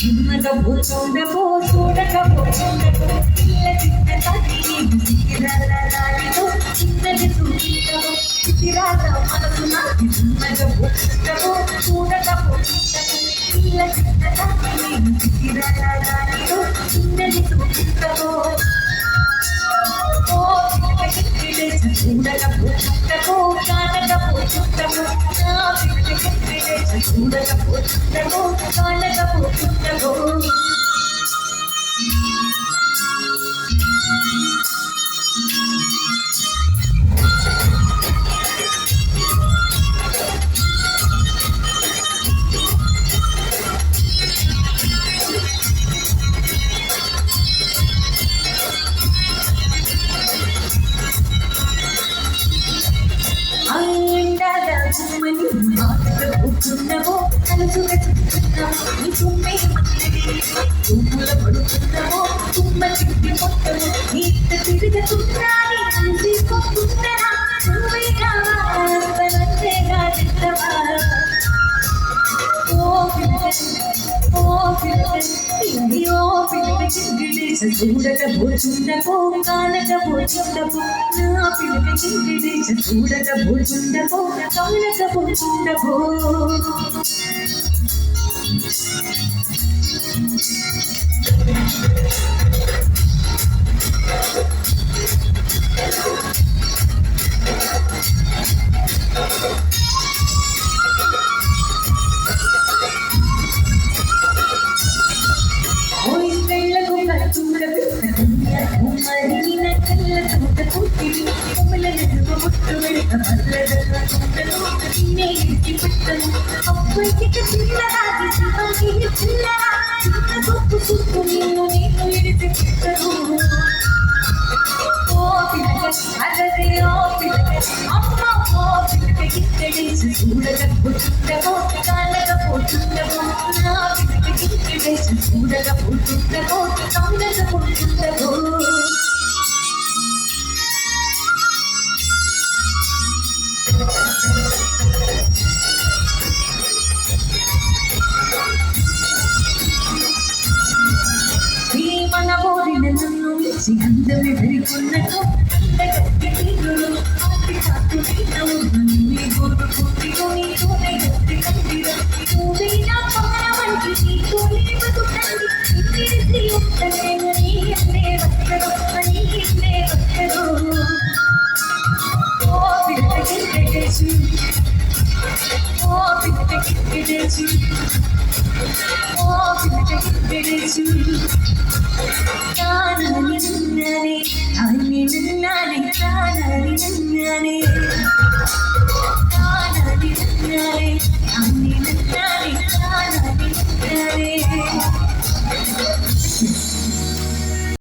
చిన్నగబోతుండబో చూడకపోతుండబో పిల్ల చిన్న తల్లి సిగిరాలో చిన్నది చూడబో సిగిరాల మనసు నాకు చిన్నగబోతుండబో చూడకపోతుండబో పిల్ల చిన్న తల్లి సిగిరాలో చిన్నది చూడబో చూడకపోతుండబో కానకపోతుండబో నా పిల్లకి చూడకపోతుండబో కానకపోతుండబో మని మాటలుకున్నావో కలుసుగా చూస్తున్నావో నీ తుమ్మే తుమ్ముల పడుతున్నావో తుమ్మ చిట్టి మొత్తము నీట తిరుగుతున్నాని తీసుకోకుంటారా నువ్వేగా బలంతేగా చిత్తవా ఓ పిల్లకి గిడేస చూడకపోతుండపో కానకపోతుండపో నా పిల్లకి గిడేస చూడకపోతుండపో కానకపోతుండపో మరిగిన కళ్ళ తోట పుట్టిని కొమ్మల నడుమ ముట్టు వెళక పల్లెదల తోటలో నిన్నే ఇడిచి పెట్టను అప్పటికి చిన్నదాగి చిన్నకి చిన్నరా చిన్న గొప్పు చుట్టూ నేను ఇడిచి పెట్టను ఓ పిల్లక అదదే ఓ పిల్లక అమ్మ ఓ పిల్లక గిట్టడేసి చూడకపోతుండవో కానకపోతుండవో నా పిల్లక గిట్టడేసి చూడకపోతుండవో కానకపోతుండవో మనబోరిన నన్ను ఇచ్చి అందమే వెరికొన్నకు అందగట్టి తీరులు ఆటి కాటు నీనవు నన్ను గోరు పుట్టిలో నీతోనే గట్టి కందిరా నువ్వే నా పవన వంటి నీతోనే బతుకండి ఇంటిసి ఉంటలేను నీ అన్నే వక్కరు అని ఇన్నే వక్కరు ఓ పిల్లకి గిడేసి ఓ పిల్లకి గిడేసి ఓ పిల్లకి గిడేసి